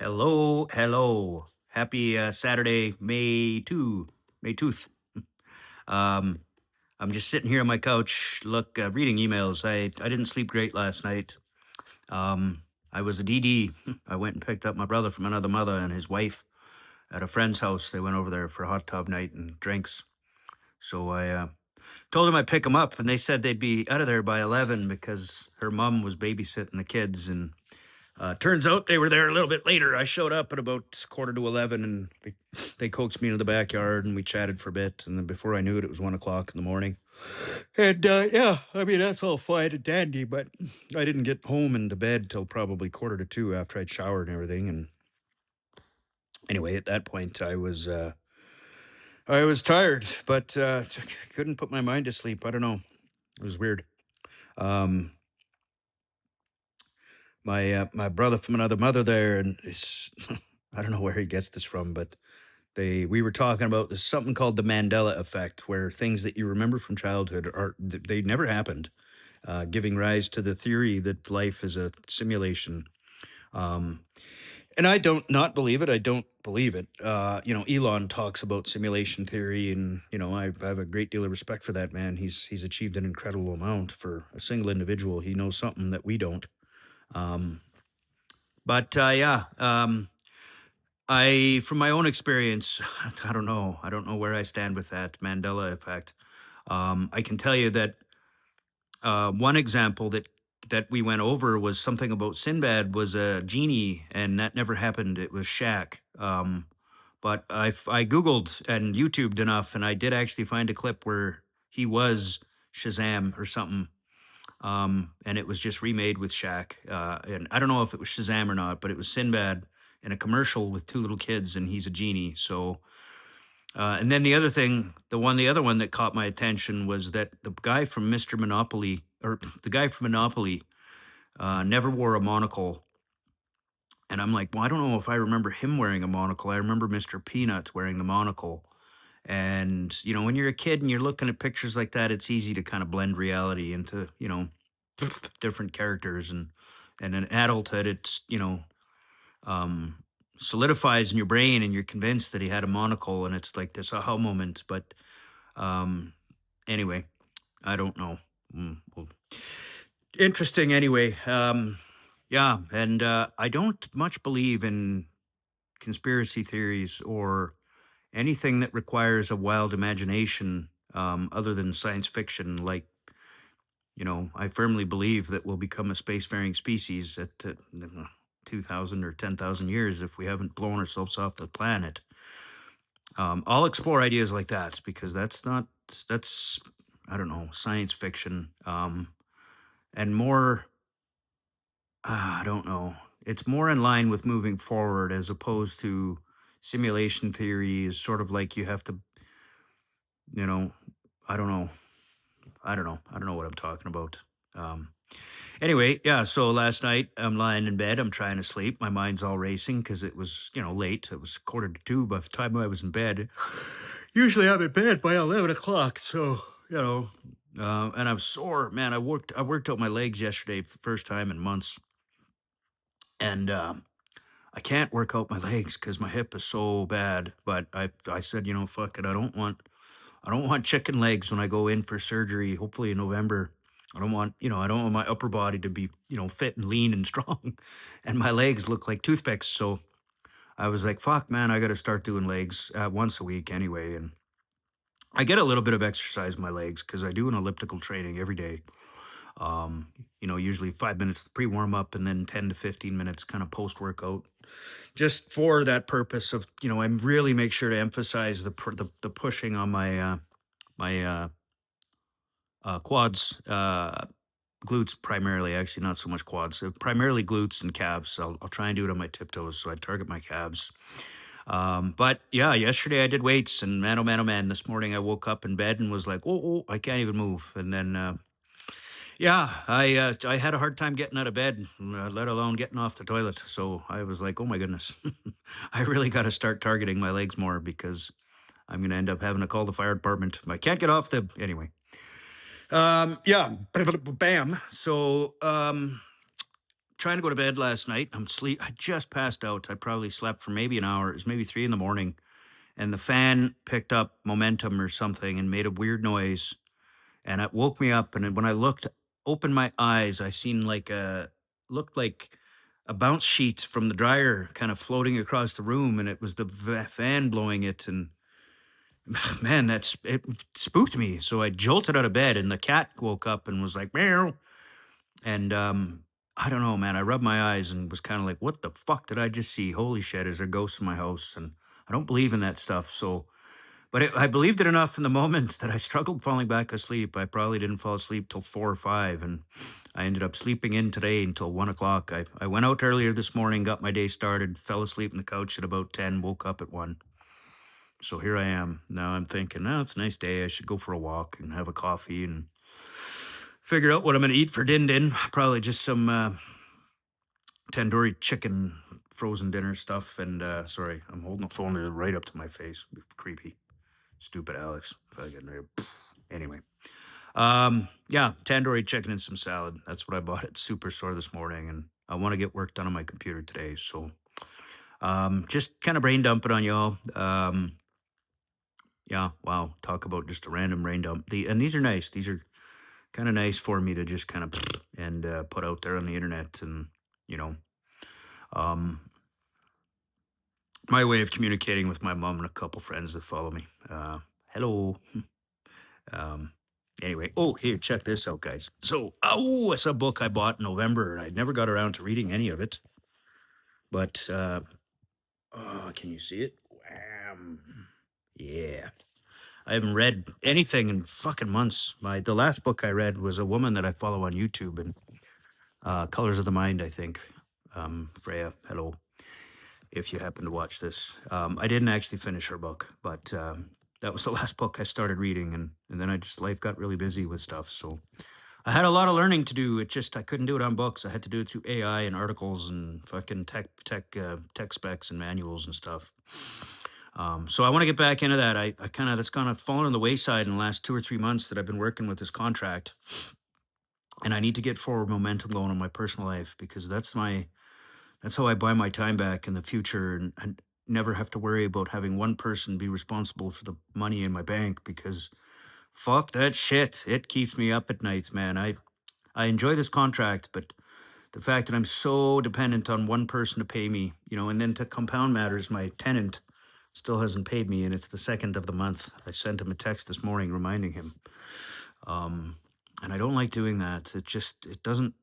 Hello, hello. Happy Saturday, May 2nd. Um, I'm just sitting here on my couch, reading emails. I didn't sleep great last night. Um, I was a DD. I went and picked up my brother from another mother and his wife at a friend's house. They went over there for a hot tub night and drinks. So I told them I'd pick them up, and they said they'd be out of there by 11 because her mom was babysitting the kids, and turns out they were there a little bit later. I showed up at about quarter to 11, and they coaxed me into the backyard, and we chatted for a bit. And then before I knew it, it was 1 o'clock in the morning. And yeah, I mean, that's all fine and dandy, but I didn't get home and to bed till probably quarter to 2 after I'd showered and everything. And anyway, at that point, I was tired, but couldn't put my mind to sleep. I don't know. It was weird. Um, my brother from another mother there, and it's I don't know where he gets this from, but we were talking about this something called the Mandela Effect, where things that you remember from childhood they never happened, giving rise to the theory that life is a simulation. Um, and I don't not believe it. I don't believe it. Elon talks about simulation theory, and I have a great deal of respect for that man. He's achieved an incredible amount for a single individual. He knows something that we don't. Um, but yeah, from my own experience, I don't know. I don't know where I stand with that Mandela effect. I can tell you that one example that we went over was something about Sinbad was a genie, and that never happened. It was Shaq. But I googled and YouTubed enough, and I did actually find a clip where he was Shazam or something. And it was just remade with Shaq. And I don't know if it was Shazam or not, but it was Sinbad in a commercial with two little kids, and he's a genie. So, and then the other one that caught my attention was that the guy from Mr. Monopoly, or the guy from Monopoly, never wore a monocle. And I'm like, well, I don't know if I remember him wearing a monocle. I remember Mr. Peanuts wearing the monocle. And, when you're a kid and you're looking at pictures like that, it's easy to kind of blend reality into, different characters. And in adulthood, um, solidifies in your brain, and you're convinced that he had a monocle, and it's like this aha moment. But um, anyway, I don't know. Well, interesting anyway. Yeah, and I don't much believe in conspiracy theories or anything that requires a wild imagination, other than science fiction. Like, I firmly believe that we'll become a spacefaring species at 2,000 or 10,000 years if we haven't blown ourselves off the planet. I'll explore ideas like that because that's, I don't know, science fiction. And more, I don't know, it's more in line with moving forward as opposed to simulation theory is sort of like you have to, you know, I don't know. I don't know. I don't know what I'm talking about. Um, Anyway, yeah. So last night I'm lying in bed. I'm trying to sleep. My mind's all racing because it was, late. It was quarter to 2 by the time I was in bed. Usually I'm in bed by 11 o'clock. So and I'm sore, man. I worked out my legs yesterday for the first time in months, and I can't work out my legs because my hip is so bad. But I said, fuck it. I don't want chicken legs when I go in for surgery, hopefully in November. I don't want my upper body to be, fit and lean and strong, and my legs look like toothpicks. So I was like, fuck, man, I got to start doing legs once a week anyway. And I get a little bit of exercise in my legs because I do an elliptical training every day. Usually 5 minutes pre warm up and then 10 to 15 minutes kind of post workout, just for that purpose of, I really make sure to emphasize the pushing on my quads, glutes primarily, actually, not so much quads, primarily glutes and calves. I'll try and do it on my tiptoes, so I target my calves. But yeah, yesterday I did weights, and man, oh man, oh man, this morning I woke up in bed and was like, oh, I can't even move. And then, yeah, I had a hard time getting out of bed, let alone getting off the toilet. So I was like, oh my goodness, I really got to start targeting my legs more because I'm going to end up having to call the fire department. I can't get off the anyway. Yeah, bam. So, trying to go to bed last night. I just passed out. I probably slept for maybe an hour. It was maybe 3 in the morning, and the fan picked up momentum or something and made a weird noise, and it woke me up. And then when I opened my eyes, I seen like a looked like a bounce sheet from the dryer kind of floating across the room, and it was the fan blowing it. And man, it spooked me. So I jolted out of bed, and the cat woke up and was like meow. And I don't know, man. I rubbed my eyes and was kind of like, "What the fuck did I just see? Holy shit! Is there ghosts in my house?" And I don't believe in that stuff. So, but I believed it enough in the moment that I struggled falling back asleep. I probably didn't fall asleep till 4 or 5, and I ended up sleeping in today until 1 o'clock. I went out earlier this morning, got my day started, fell asleep on the couch at about 10, woke up at 1. So here I am. Now I'm thinking, "No, it's a nice day. I should go for a walk and have a coffee and figure out what I'm gonna eat for din din. Probably just some tandoori chicken frozen dinner stuff." And sorry, I'm holding the phone right up to my face. Creepy, stupid Alex. Fucking anyway. Yeah, tandoori chicken and some salad. That's what I bought at Superstore this morning, and I want to get work done on my computer today. So just kind of brain dumping on y'all. Yeah, wow. Talk about just a random brain dump. And these are nice. These are kind of nice for me to just kind of and put out there on the internet. And you know, um, my way of communicating with my mom and a couple friends that follow me. Hello. Um, anyway, oh, here, check this out, guys. So, oh, it's a book I bought in November, and I never got around to reading any of it. But, oh, can you see it? Wham. Yeah. I haven't read anything in fucking months. The last book I read was a woman that I follow on YouTube, and Colors of the Mind, I think. Freya, hello, if you happen to watch this. I didn't actually finish her book, but that was the last book I started reading, and then life got really busy with stuff. So I had a lot of learning to do. I couldn't do it on books. I had to do it through AI and articles and fucking tech specs and manuals and stuff. So I want to get back into that. I kind of That's kind of fallen on the wayside in the last 2 or 3 months that I've been working with this contract, and I need to get forward momentum going in my personal life because that's how I buy my time back in the future, and never have to worry about having one person be responsible for the money in my bank because fuck that shit. It keeps me up at nights, man. I enjoy this contract, but the fact that I'm so dependent on one person to pay me, and then to compound matters, my tenant still hasn't paid me, and it's the second of the month. I sent him a text this morning reminding him. Um, and I don't like doing that. It doesn't,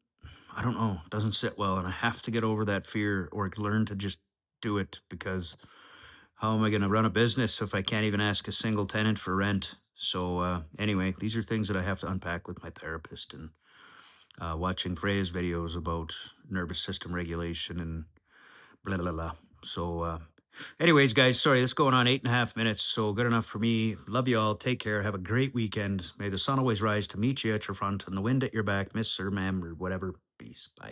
I don't know, it doesn't sit well. And I have to get over that fear or learn to just do it because how am I going to run a business if I can't even ask a single tenant for rent? So, anyway, these are things that I have to unpack with my therapist, and watching Freya's videos about nervous system regulation and blah, blah, blah. So, anyways, guys, sorry, this is going on 8.5 minutes. So good enough for me. Love you all. Take care. Have a great weekend. May the sun always rise to meet you at your front and the wind at your back, miss or ma'am or whatever. Peace. Bye.